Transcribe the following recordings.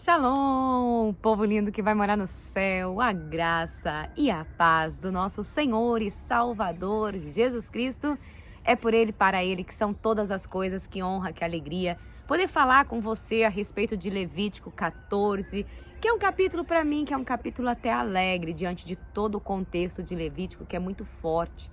Shalom, povo lindo que vai morar no céu, a graça e a paz do nosso Senhor e Salvador Jesus Cristo. É por Ele, para Ele, que são todas as coisas, que honra, que alegria. Poder falar com você a respeito de Levítico 14, que é um capítulo para mim, que é um capítulo até alegre, diante de todo o contexto de Levítico, que é muito forte.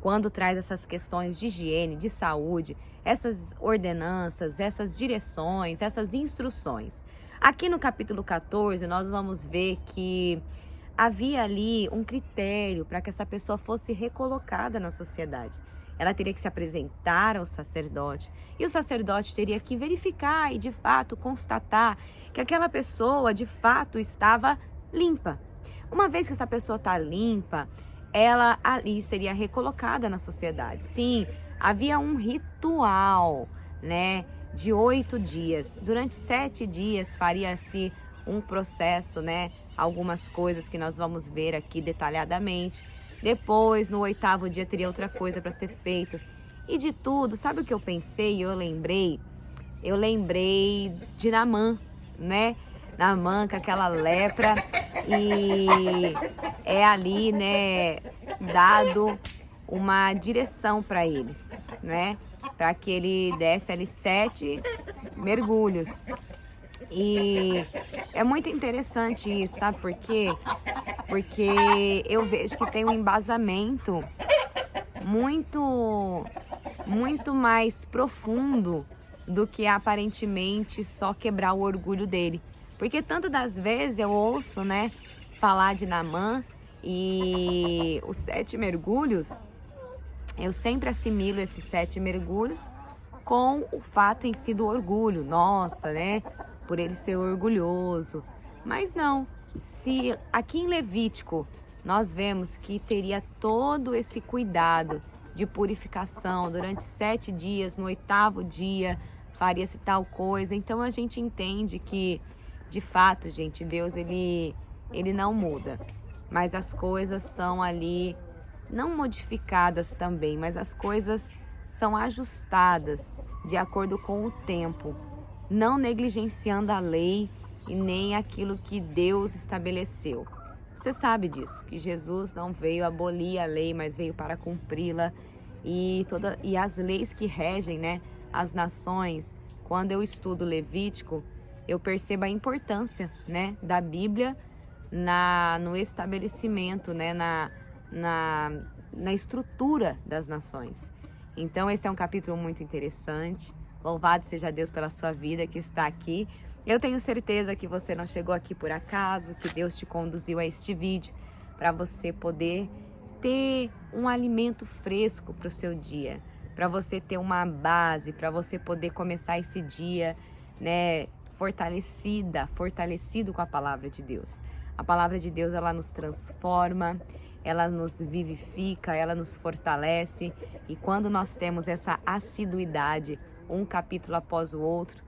Quando traz essas questões de higiene, de saúde, essas ordenanças, essas direções, essas instruções. Aqui no capítulo 14, nós vamos ver que havia ali um critério para que essa pessoa fosse recolocada na sociedade. Ela teria que se apresentar ao sacerdote e o sacerdote teria que verificar e, de fato, constatar que aquela pessoa, de fato, estava limpa. Uma vez que essa pessoa está limpa, ela ali seria recolocada na sociedade. Sim, havia um ritual, né, de 8 dias. Durante 7 dias faria-se um processo, né, algumas coisas que nós vamos ver aqui detalhadamente. Depois, no 8º dia, teria outra coisa para ser feita. E de tudo, sabe o que eu pensei? Eu lembrei de Naamã, né? Naamã com aquela lepra, e é ali, né, dado uma direção para ele, né, para que ele desse ali 7 mergulhos. E é muito interessante isso, sabe por quê? Porque eu vejo que tem um embasamento muito mais profundo do que aparentemente só quebrar o orgulho dele. Porque tanto das vezes eu ouço, né, falar de Naamã e os 7 mergulhos, eu sempre assimilo esses 7 mergulhos com o fato em si do orgulho. Nossa, né, por ele ser orgulhoso. Mas não, se aqui em Levítico nós vemos que teria todo esse cuidado de purificação durante 7 dias, no 8º dia faria-se tal coisa, então a gente entende que, de fato, gente, Deus, ele não muda, mas as coisas são ali, não modificadas também, mas as coisas são ajustadas de acordo com o tempo, não negligenciando a lei e nem aquilo que Deus estabeleceu. Você sabe disso, que Jesus não veio abolir a lei, mas veio para cumpri-la, e as leis que regem, né, as nações. Quando eu estudo Levítico, eu percebo a importância, né, da Bíblia no estabelecimento, né, na estrutura das nações. Então esse é um capítulo muito interessante. Louvado seja Deus pela sua vida que está aqui. Eu tenho certeza que você não chegou aqui por acaso, que Deus te conduziu a este vídeo para você poder ter um alimento fresco para o seu dia, para você ter uma base, para você poder começar esse dia, né, fortalecido com a palavra de Deus. A palavra de Deus, ela nos transforma, ela nos vivifica, ela nos fortalece, e quando nós temos essa assiduidade, um capítulo após o outro,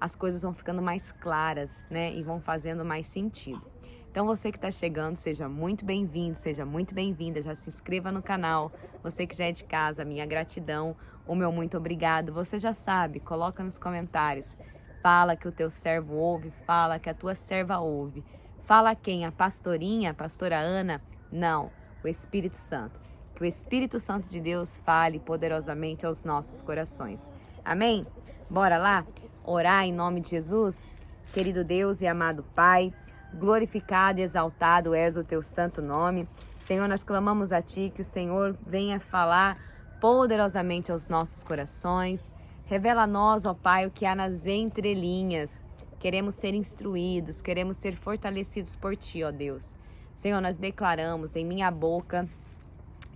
as coisas vão ficando mais claras, né, e vão fazendo mais sentido. Então você que está chegando, seja muito bem-vindo, seja muito bem-vinda, já se inscreva no canal. Você que já é de casa, minha gratidão, o meu muito obrigado. Você já sabe, coloca nos comentários, fala que o teu servo ouve, fala que a tua serva ouve. Fala quem? A pastorinha, a pastora Ana? Não, o Espírito Santo. Que o Espírito Santo de Deus fale poderosamente aos nossos corações. Amém? Bora lá? Orar em nome de Jesus? Querido Deus e amado Pai, glorificado e exaltado és o teu santo nome. Senhor, nós clamamos a Ti que o Senhor venha falar poderosamente aos nossos corações. Revela a nós, ó Pai, o que há nas entrelinhas. Queremos ser instruídos, queremos ser fortalecidos por Ti, ó Deus. Senhor, nós declaramos, em minha boca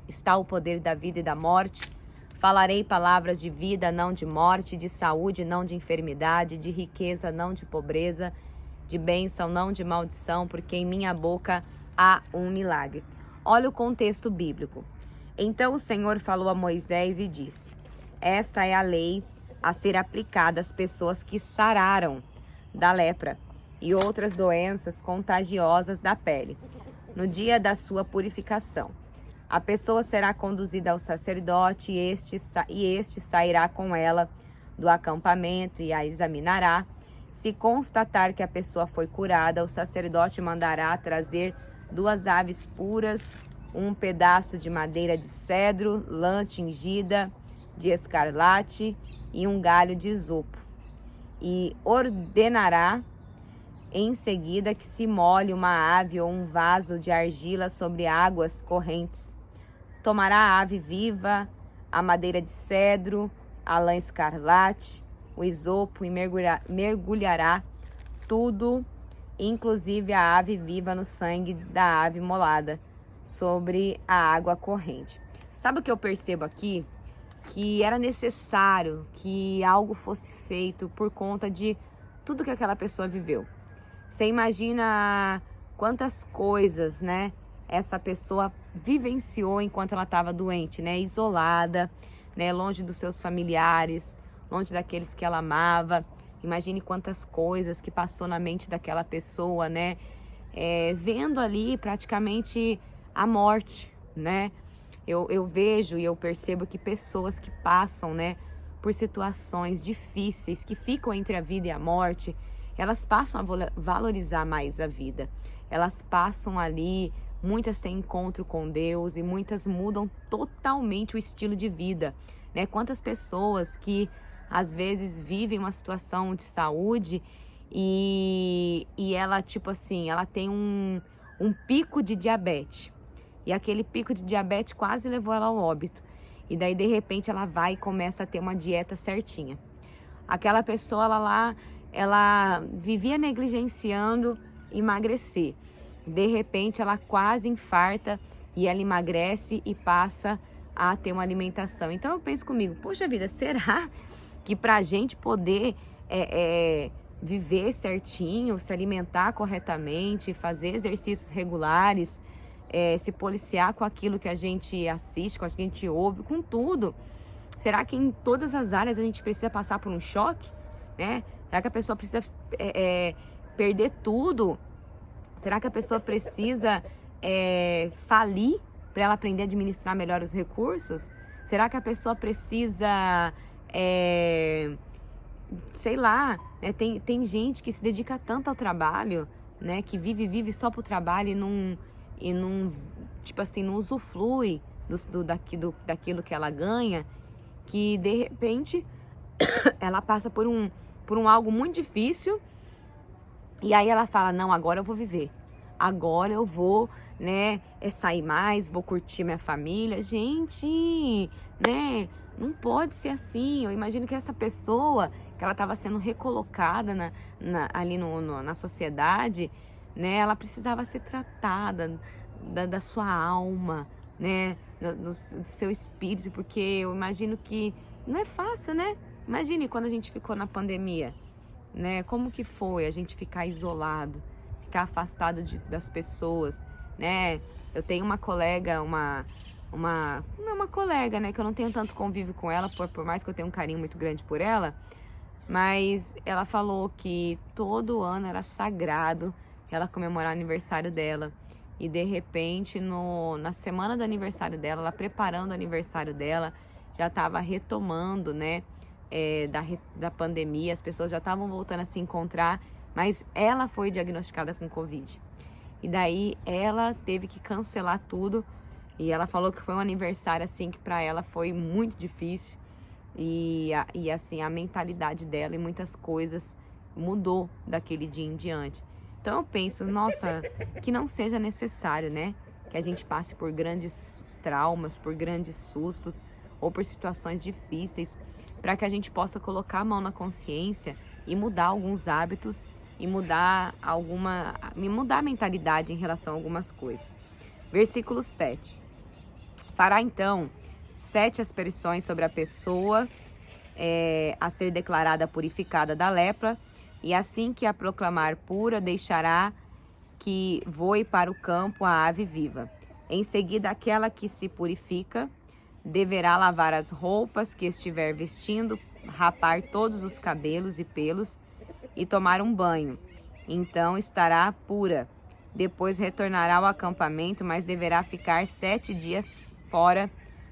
está o poder da vida e da morte. Falarei palavras de vida, não de morte, de saúde, não de enfermidade, de riqueza, não de pobreza, de bênção, não de maldição, porque em minha boca há um milagre. Olha o contexto bíblico. Então o Senhor falou a Moisés e disse: esta é a lei a ser aplicada às pessoas que sararam da lepra e outras doenças contagiosas da pele, no dia da sua purificação. A pessoa será conduzida ao sacerdote e este sairá com ela do acampamento e a examinará. Se constatar que a pessoa foi curada, o sacerdote mandará trazer 2 aves puras, um pedaço de madeira de cedro, lã tingida de escarlate e um galho de isopo. E ordenará em seguida que se molhe uma ave ou um vaso de argila sobre águas correntes. Tomará a ave viva, a madeira de cedro, a lã escarlate, o isopo e mergulhará tudo, inclusive a ave viva, no sangue da ave molada, sobre a água corrente. Sabe o que eu percebo aqui? Que era necessário que algo fosse feito por conta de tudo que aquela pessoa viveu. Você imagina quantas coisas, né, essa pessoa vivenciou enquanto ela estava doente, né, isolada, né, longe dos seus familiares, longe daqueles que ela amava. Imagine quantas coisas que passou na mente daquela pessoa, né, vendo ali praticamente a morte, né. Eu vejo e eu percebo que pessoas que passam, né, por situações difíceis, que ficam entre a vida e a morte, elas passam a valorizar mais a vida. Elas passam ali, muitas têm encontro com Deus e muitas mudam totalmente o estilo de vida, né? Quantas pessoas que às vezes vivem uma situação de saúde e ela, tipo assim, ela tem um pico de diabetes. E aquele pico de diabetes quase levou ela ao óbito. E daí, de repente, ela vai e começa a ter uma dieta certinha. Aquela pessoa, ela vivia negligenciando emagrecer. De repente, ela quase infarta e ela emagrece e passa a ter uma alimentação. Então, eu penso comigo, poxa vida, será que para a gente poder viver certinho, se alimentar corretamente, fazer exercícios regulares, se policiar com aquilo que a gente assiste, com aquilo que a gente ouve, com tudo. Será que em todas as áreas a gente precisa passar por um choque, né? Será que a pessoa precisa perder tudo? Será que a pessoa precisa falir para ela aprender a administrar melhor os recursos? Será que a pessoa precisa, sei lá, né? Tem gente que se dedica tanto ao trabalho, né? Que vive só pro trabalho e não, tipo assim, não usufrui daquilo que ela ganha, que de repente ela passa por um algo muito difícil e aí ela fala, não, agora eu vou viver, agora eu vou, né, sair mais, vou curtir minha família. Gente, né, não pode ser assim. Eu imagino que essa pessoa, que ela estava sendo recolocada ali na sociedade, né, ela precisava ser tratada da sua alma, né, do seu espírito, porque eu imagino que não é fácil, né? Imagine quando a gente ficou na pandemia, né? Como que foi a gente ficar isolado, ficar afastado das pessoas, né? Eu tenho uma colega, uma colega, né, que eu não tenho tanto convívio com ela, por mais que eu tenha um carinho muito grande por ela, mas ela falou que todo ano era sagrado ela comemorar o aniversário dela. E de repente, na semana do aniversário dela, ela preparando o aniversário dela, já estava retomando, né, da pandemia, as pessoas já estavam voltando a se encontrar, mas ela foi diagnosticada com Covid. E daí ela teve que cancelar tudo, e ela falou que foi um aniversário assim que para ela foi muito difícil, e assim, a mentalidade dela e muitas coisas mudou daquele dia em diante. Então eu penso, nossa, que não seja necessário, né, que a gente passe por grandes traumas, por grandes sustos ou por situações difíceis, para que a gente possa colocar a mão na consciência e mudar alguns hábitos e mudar a mentalidade em relação a algumas coisas. Versículo 7. Fará então 7 aspersões sobre a pessoa a ser declarada purificada da lepra, e assim que a proclamar pura, deixará que voe para o campo a ave viva. Em seguida, aquela que se purifica deverá lavar as roupas que estiver vestindo, rapar todos os cabelos e pelos e tomar um banho. Então estará pura. Depois retornará ao acampamento, mas deverá ficar 7 dias fora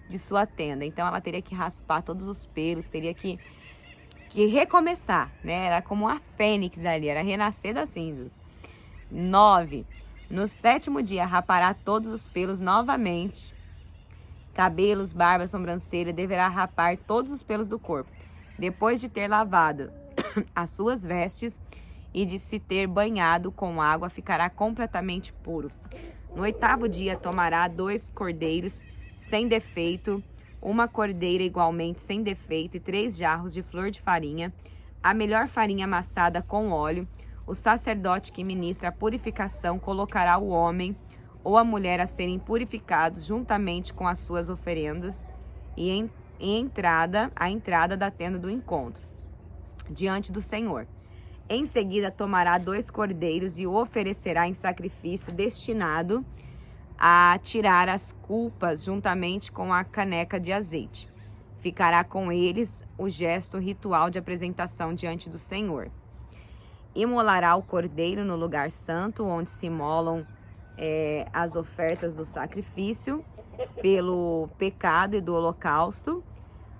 de sua tenda. Então ela teria que raspar todos os pelos, teria que que recomeçar, né? Era como uma fênix ali, era renascer das cinzas. 9. No 7º dia rapará todos os pelos novamente. Cabelos, barba, sobrancelha, deverá rapar todos os pelos do corpo. Depois de ter lavado as suas vestes e de se ter banhado com água, ficará completamente puro. No 8º dia tomará 2 cordeiros sem defeito, uma cordeira igualmente sem defeito e 3 jarros de flor de farinha, a melhor farinha amassada com óleo. O sacerdote que ministra a purificação colocará o homem ou a mulher a serem purificados juntamente com as suas oferendas e a entrada da tenda do encontro, diante do Senhor. Em seguida tomará 2 cordeiros e o oferecerá em sacrifício destinado a tirar as culpas juntamente com a caneca de azeite. Ficará com eles o gesto ritual de apresentação diante do Senhor. Imolará o cordeiro no lugar santo, onde se imolam as ofertas do sacrifício pelo pecado e do holocausto.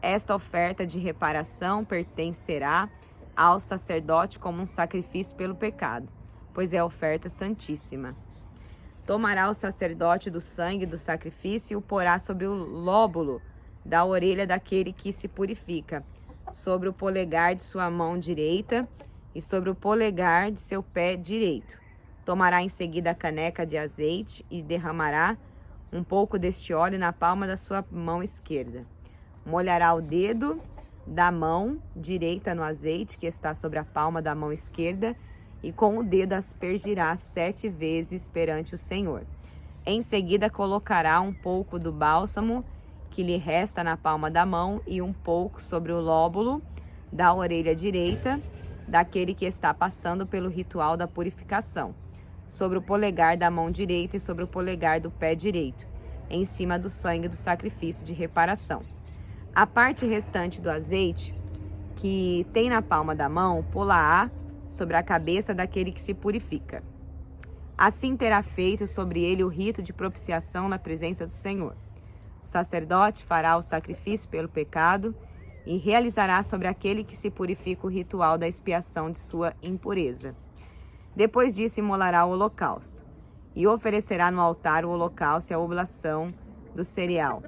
Esta oferta de reparação pertencerá ao sacerdote como um sacrifício pelo pecado, pois é oferta santíssima. Tomará o sacerdote do sangue do sacrifício e o porá sobre o lóbulo da orelha daquele que se purifica, sobre o polegar de sua mão direita e sobre o polegar de seu pé direito. Tomará em seguida a caneca de azeite e derramará um pouco deste óleo na palma da sua mão esquerda. Molhará o dedo da mão direita no azeite que está sobre a palma da mão esquerda e com o dedo aspergirá 7 vezes perante o Senhor. Em seguida colocará um pouco do bálsamo que lhe resta na palma da mão e um pouco sobre o lóbulo da orelha direita daquele que está passando pelo ritual da purificação, sobre o polegar da mão direita e sobre o polegar do pé direito, em cima do sangue do sacrifício de reparação. A parte restante do azeite que tem na palma da mão, pô-la-á sobre a cabeça daquele que se purifica. Assim terá feito sobre ele o rito de propiciação na presença do Senhor. O sacerdote fará o sacrifício pelo pecado e realizará sobre aquele que se purifica o ritual da expiação de sua impureza. Depois disso imolará o holocausto e oferecerá no altar o holocausto e a oblação do cereal.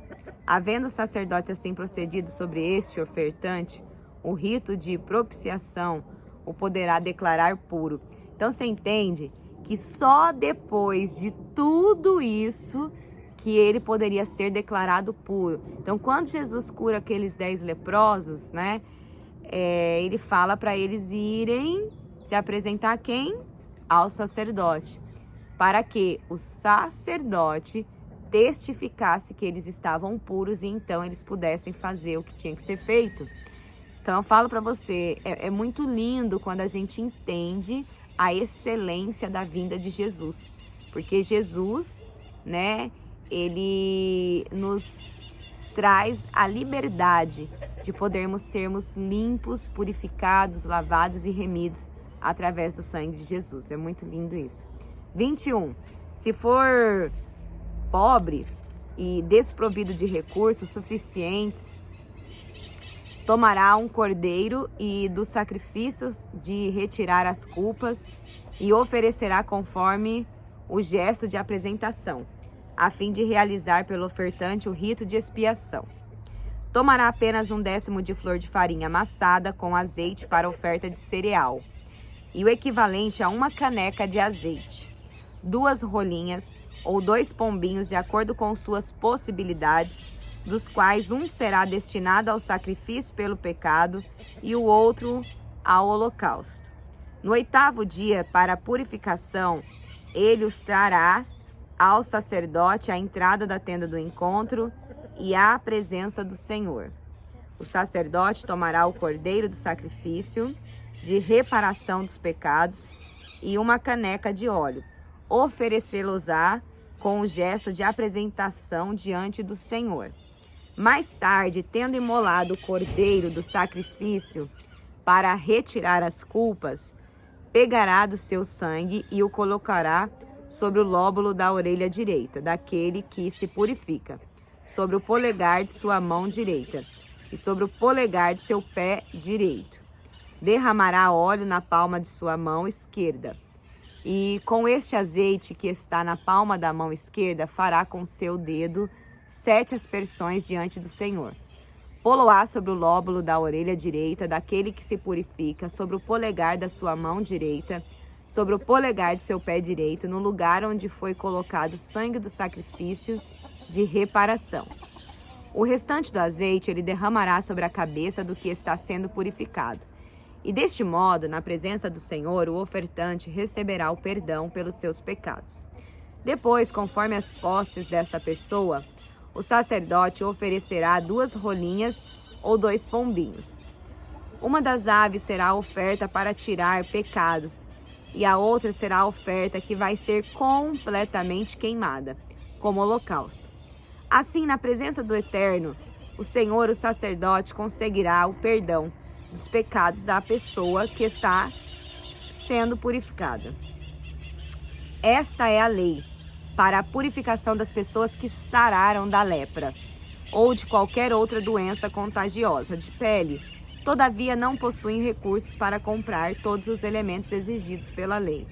Havendo o sacerdote assim procedido sobre este ofertante, o rito de propiciação o poderá declarar puro. Então você entende que só depois de tudo isso que ele poderia ser declarado puro. Então quando Jesus cura aqueles 10 leprosos, né, ele fala para eles irem se apresentar a quem? Ao sacerdote, para que o sacerdote testificasse que eles estavam puros e então eles pudessem fazer o que tinha que ser feito. Então eu falo para você, é muito lindo quando a gente entende a excelência da vinda de Jesus, porque Jesus, né, ele nos traz a liberdade de podermos sermos limpos, purificados, lavados e remidos através do sangue de Jesus. É muito lindo isso. 21. Se for pobre e desprovido de recursos suficientes, tomará um cordeiro e dos sacrifícios de retirar as culpas e oferecerá conforme o gesto de apresentação, a fim de realizar pelo ofertante o rito de expiação. Tomará apenas 1/10 de flor de farinha amassada com azeite para oferta de cereal, e o equivalente a 1 caneca de azeite, 2 rolinhas ou 2 pombinhos de acordo com suas possibilidades, dos quais um será destinado ao sacrifício pelo pecado e o outro ao holocausto. No 8º dia, para a purificação, ele os trará ao sacerdote à entrada da tenda do encontro e à presença do Senhor. O sacerdote tomará o cordeiro do sacrifício de reparação dos pecados e 1 caneca de óleo, oferecê-los-á com o gesto de apresentação diante do Senhor. Mais tarde, tendo imolado o cordeiro do sacrifício para retirar as culpas, pegará do seu sangue e o colocará sobre o lóbulo da orelha direita daquele que se purifica, sobre o polegar de sua mão direita e sobre o polegar de seu pé direito. derramará óleo na palma de sua mão esquerda. E com este azeite que está na palma da mão esquerda, fará com seu dedo 7 aspersões diante do Senhor. Pô-lo-á sobre o lóbulo da orelha direita daquele que se purifica, sobre o polegar da sua mão direita, sobre o polegar de seu pé direito, no lugar onde foi colocado o sangue do sacrifício de reparação. O restante do azeite ele derramará sobre a cabeça do que está sendo purificado. E deste modo, na presença do Senhor, o ofertante receberá o perdão pelos seus pecados. Depois, conforme as posses dessa pessoa, o sacerdote oferecerá 2 rolinhas ou 2 pombinhos. Uma das aves será a oferta para tirar pecados, e a outra será a oferta que vai ser completamente queimada, como holocausto. Assim, na presença do Eterno, o Senhor, o sacerdote, conseguirá o perdão dos pecados da pessoa que está sendo purificada. Esta é a lei para a purificação das pessoas que sararam da lepra ou de qualquer outra doença contagiosa de pele. Todavia, não possuem recursos para comprar todos os elementos exigidos pela lei.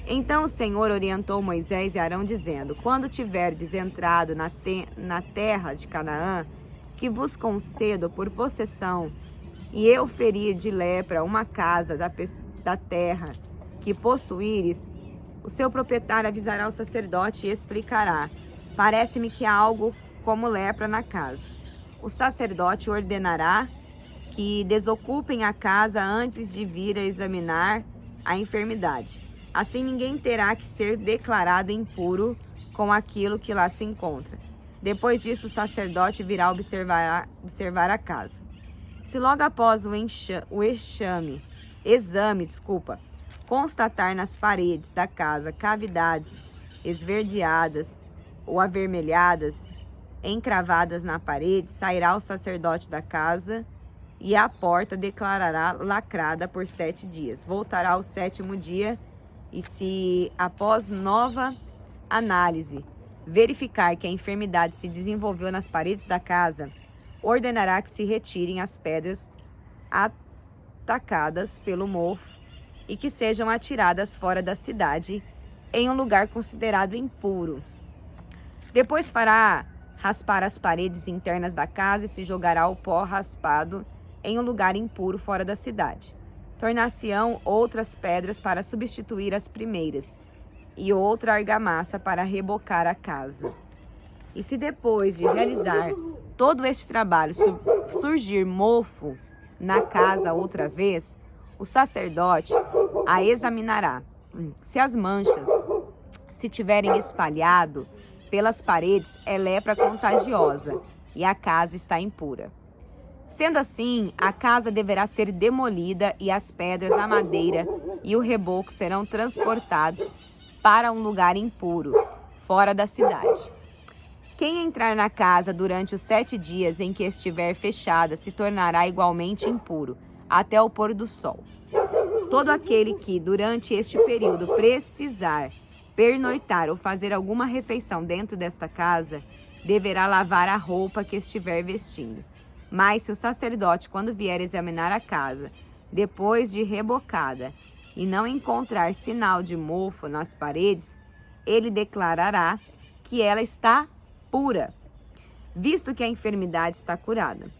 Então o Senhor orientou Moisés e Arão, dizendo: quando tiverdes entrado na terra de Canaã, que vos concedo por possessão, e eu ferir de lepra uma casa da terra que possuíres, o seu proprietário avisará o sacerdote e explicará: parece-me que há algo como lepra na casa. O sacerdote ordenará que desocupem a casa antes de vir a examinar a enfermidade. Assim ninguém terá que ser declarado impuro com aquilo que lá se encontra. Depois disso, o sacerdote virá observar a casa. Se logo após o exame, constatar nas paredes da casa cavidades esverdeadas ou avermelhadas, encravadas na parede, sairá o sacerdote da casa e a porta declarará lacrada por 7 dias. Voltará ao 7º dia e se, após nova análise, verificar que a enfermidade se desenvolveu nas paredes da casa, ordenará que se retirem as pedras atacadas pelo mofo e que sejam atiradas fora da cidade em um lugar considerado impuro. Depois fará raspar as paredes internas da casa e se jogará o pó raspado em um lugar impuro fora da cidade. Tornar-se-ão outras pedras para substituir as primeiras e outra argamassa para rebocar a casa. E se depois de realizar todo este trabalho surgir mofo na casa outra vez, o sacerdote a examinará. Se as manchas se tiverem espalhado pelas paredes, é lepra contagiosa e a casa está impura. Sendo assim, a casa deverá ser demolida e as pedras, a madeira e o reboco serão transportados para um lugar impuro, fora da cidade. Quem entrar na casa durante os 7 dias em que estiver fechada se tornará igualmente impuro, até o pôr do sol. Todo aquele que, durante este período, precisar pernoitar ou fazer alguma refeição dentro desta casa, deverá lavar a roupa que estiver vestindo. Mas se o sacerdote, quando vier examinar a casa, depois de rebocada, e não encontrar sinal de mofo nas paredes, ele declarará que ela está pura, visto que a enfermidade está curada.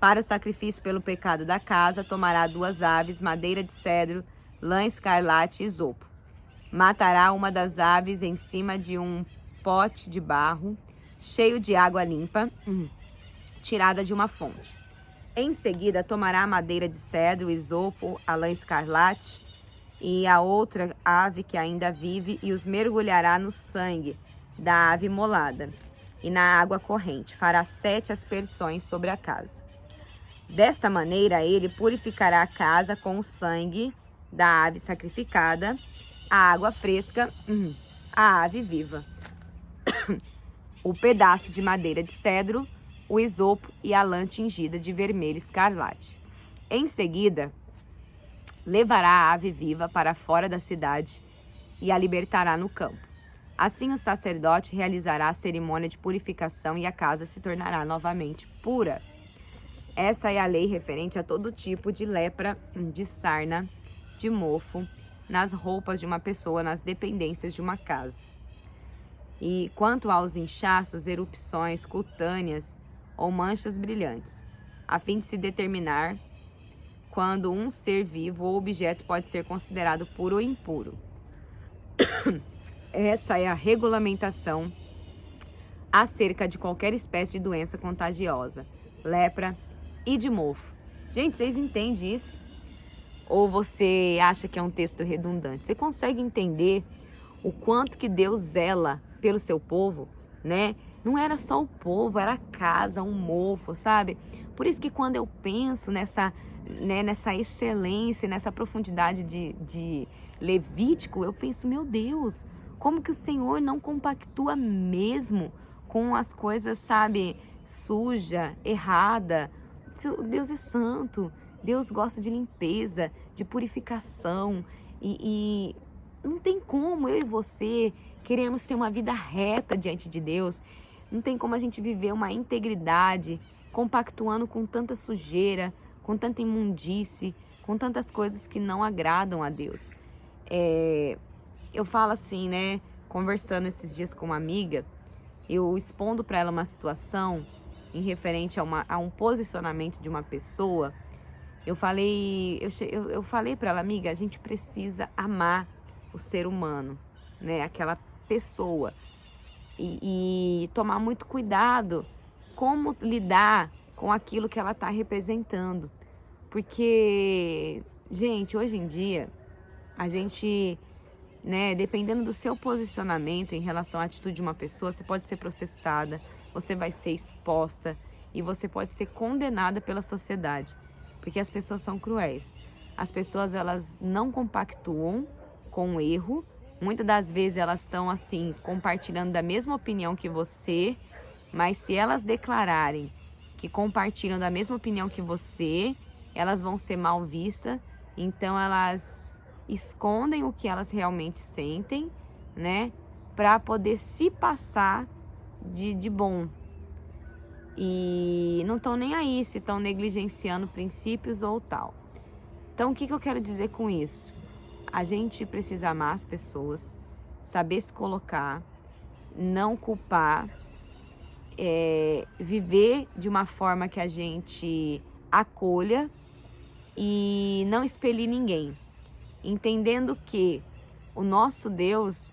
Para o sacrifício pelo pecado da casa, tomará 2 aves, madeira de cedro, lã escarlate e isopo. Matará uma das aves em cima de um pote de barro, cheio de água limpa, tirada de uma fonte. Em seguida, tomará a madeira de cedro, o isopo, a lã escarlate e a outra ave que ainda vive e os mergulhará no sangue da ave imolada e na água corrente. Fará 7 aspersões sobre a casa. Desta maneira, ele purificará a casa com o sangue da ave sacrificada, a água fresca, a ave viva, o pedaço de madeira de cedro, o isopo e a lã tingida de vermelho escarlate. Em seguida, levará a ave viva para fora da cidade e a libertará no campo. Assim o sacerdote realizará a cerimônia de purificação e a casa se tornará novamente pura. Essa é a lei referente a todo tipo de lepra, de sarna, de mofo, nas roupas de uma pessoa, nas dependências de uma casa. E quanto aos inchaços, erupções cutâneas ou manchas brilhantes, a fim de se determinar quando um ser vivo ou objeto pode ser considerado puro ou impuro. Essa é a regulamentação acerca de qualquer espécie de doença contagiosa, lepra e de mofo. Gente, vocês entendem isso? Ou você acha que é um texto redundante? Você consegue entender o quanto que Deus zela pelo seu povo, né? Não era só o povo, era a casa, um mofo, sabe? Por isso que quando eu penso nessa excelência, nessa profundidade de Levítico, eu penso, meu Deus, como que o Senhor não compactua mesmo com as coisas, sabe, suja, errada. Deus é santo, Deus gosta de limpeza, de purificação e não tem como eu e você queremos ter uma vida reta diante de Deus. Não tem como a gente viver uma integridade compactuando com tanta sujeira, com tanta imundície, com tantas coisas que não agradam a Deus. Eu falo assim, né, conversando esses dias com uma amiga, eu expondo para ela uma situação em referente a um posicionamento de uma pessoa. Eu falei para ela, amiga, a gente precisa amar o ser humano, né, aquela pessoa, e tomar muito cuidado como lidar com aquilo que ela está representando. Porque, gente, hoje em dia, a gente, né, dependendo do seu posicionamento em relação à atitude de uma pessoa, você pode ser processada, você vai ser exposta e você pode ser condenada pela sociedade. Porque as pessoas são cruéis. As pessoas, elas não compactuam com o erro. Muitas das vezes elas estão assim, compartilhando da mesma opinião que você, mas se elas declararem que compartilham da mesma opinião que você, elas vão ser mal vistas. Então elas escondem o que elas realmente sentem, né, para poder se passar de bom. E não estão nem aí se estão negligenciando princípios ou tal. Então, o que eu quero dizer com isso? A gente precisa amar as pessoas, saber se colocar, não culpar, viver de uma forma que a gente acolha e não expelir ninguém. Entendendo que o nosso Deus,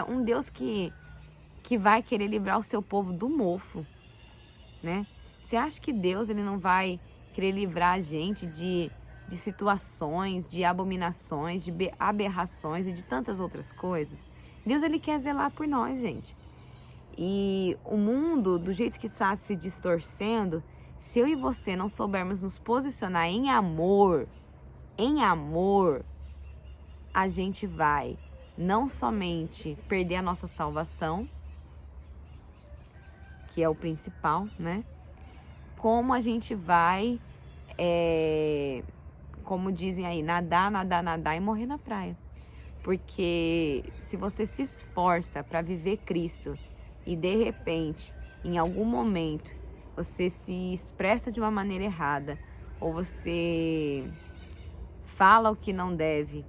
um Deus que vai querer livrar o seu povo do mofo, né? Você acha que Deus ele não vai querer livrar a gente de situações, de abominações, de aberrações e de tantas outras coisas? Deus ele quer zelar por nós, gente. E o mundo, do jeito que está se distorcendo, se eu e você não soubermos nos posicionar em amor, a gente vai não somente perder a nossa salvação, que é o principal, né? Como a gente vai, como dizem aí, nadar e morrer na praia. Porque se você se esforça para viver Cristo e de repente, em algum momento, você se expressa de uma maneira errada, ou você fala o que não deve,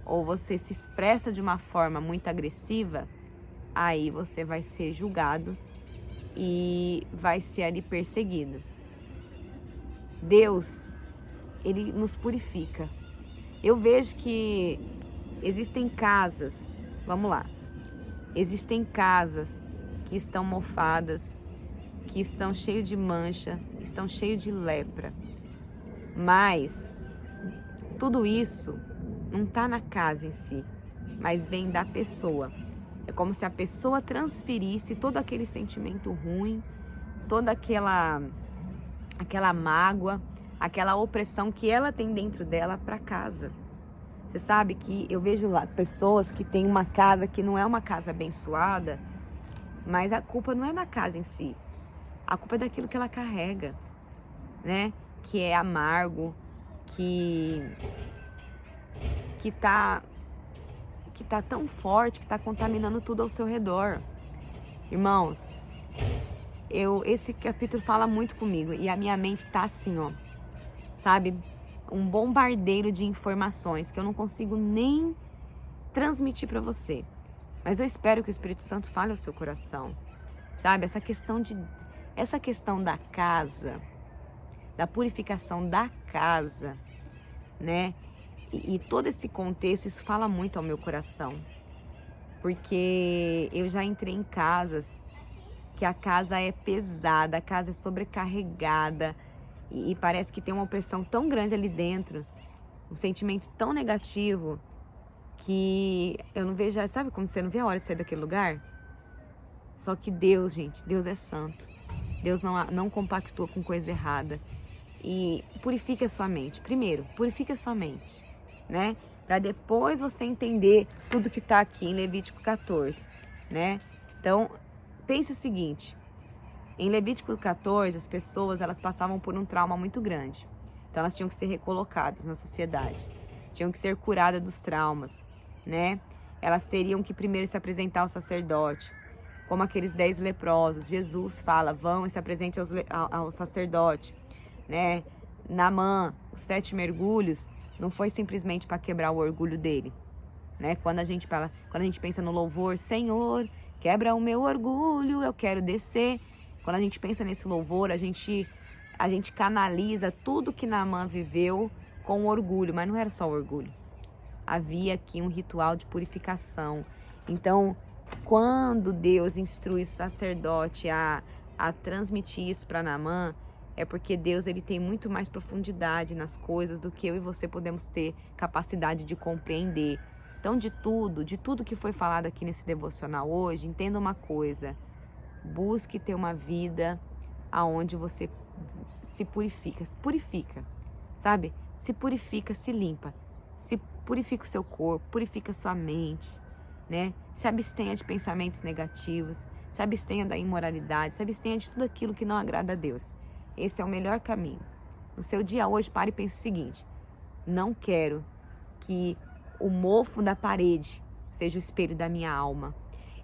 ou você se expressa de uma forma muito agressiva, aí você vai ser julgado e vai ser ali perseguido. Deus, ele nos purifica. Eu vejo que existem casas, vamos lá, existem casas que estão mofadas, que estão cheias de mancha, estão cheias de lepra. Mas tudo isso não está na casa em si, mas vem da pessoa. É como se a pessoa transferisse todo aquele sentimento ruim, toda aquela mágoa, aquela opressão que ela tem dentro dela para casa. Você sabe que eu vejo lá pessoas que têm uma casa que não é uma casa abençoada, mas a culpa não é da casa em si. A culpa é daquilo que ela carrega, né? Que é amargo, que tá tão forte, que tá contaminando tudo ao seu redor. Irmãos, esse capítulo fala muito comigo e a minha mente tá assim, ó, sabe? Um bombardeio de informações que eu não consigo nem transmitir para você. Mas eu espero que o Espírito Santo fale ao seu coração, sabe? Essa questão da casa, da purificação da casa, né? E todo esse contexto, isso fala muito ao meu coração. Porque eu já entrei em casas que a casa é pesada, a casa é sobrecarregada e parece que tem uma opressão tão grande ali dentro, um sentimento tão negativo que eu não vejo, sabe como você não vê a hora de sair daquele lugar? Só que Deus, gente, Deus é santo. Deus não compactua com coisa errada. E purifique a sua mente. Primeiro, purifique a sua mente, né? Para depois você entender tudo que está aqui em Levítico 14, né? Então, pense o seguinte. Em Levítico 14, as pessoas, elas passavam por um trauma muito grande. Então, elas tinham que ser recolocadas na sociedade. Tinham que ser curadas dos traumas, né? Elas teriam que primeiro se apresentar ao sacerdote, como aqueles 10 leprosos. Jesus fala, vão e se apresentem ao sacerdote, né? Naamã, os 7 mergulhos, não foi simplesmente para quebrar o orgulho dele, né? Quando a gente pensa no louvor, Senhor, quebra o meu orgulho, eu quero descer. Quando a gente pensa nesse louvor, a gente canaliza tudo que Naamã viveu com orgulho, mas não era só orgulho. Havia aqui um ritual de purificação. Então, quando Deus instrui o sacerdote a transmitir isso para Naamã, é porque Deus ele tem muito mais profundidade nas coisas do que eu e você podemos ter capacidade de compreender. Então, de tudo que foi falado aqui nesse devocional hoje, entenda uma coisa: busque ter uma vida aonde você se purifica, sabe? Se purifica, se limpa, se purifica o seu corpo, purifica a sua mente, né? Se abstenha de pensamentos negativos, se abstenha da imoralidade, se abstenha de tudo aquilo que não agrada a Deus. Esse é o melhor caminho. No seu dia hoje, pare e pense o seguinte: não quero que o mofo da parede seja o espelho da minha alma.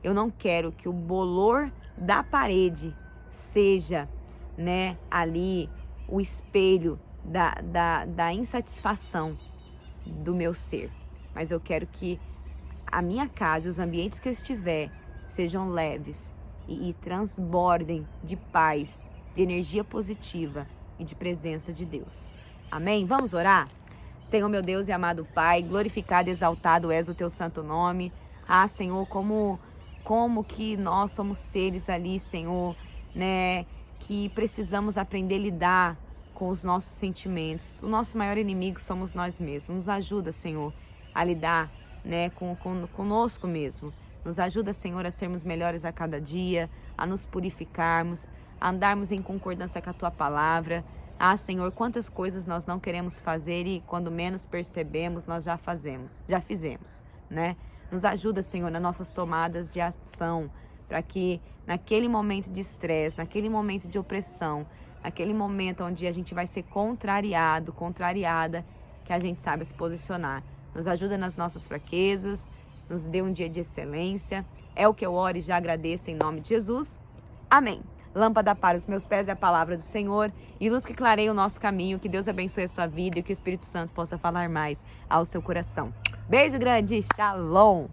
Eu não quero que o bolor da parede seja, né, ali o espelho da insatisfação do meu ser. Mas eu quero que a minha casa e os ambientes que eu estiver sejam leves e transbordem de paz, de energia positiva e de presença de Deus. Amém? Vamos orar? Senhor, meu Deus e amado Pai, glorificado e exaltado és o teu santo nome. Ah, Senhor, como que nós somos seres ali, Senhor, né, que precisamos aprender a lidar com os nossos sentimentos. O nosso maior inimigo somos nós mesmos. Nos ajuda, Senhor, a lidar, né, conosco mesmo. Nos ajuda, Senhor, a sermos melhores a cada dia, a nos purificarmos, a andarmos em concordância com a Tua palavra. Ah, Senhor, quantas coisas nós não queremos fazer e quando menos percebemos, nós já fizemos, né? Nos ajuda, Senhor, nas nossas tomadas de ação, para que naquele momento de estresse, naquele momento de opressão, naquele momento onde a gente vai ser contrariada, que a gente saiba se posicionar. Nos ajuda nas nossas fraquezas, nos dê um dia de excelência. É o que eu oro e já agradeço em nome de Jesus. Amém. Lâmpada para os meus pés é a palavra do Senhor e luz que clareia o nosso caminho. Que Deus abençoe a sua vida e que o Espírito Santo possa falar mais ao seu coração. Beijo grande, shalom!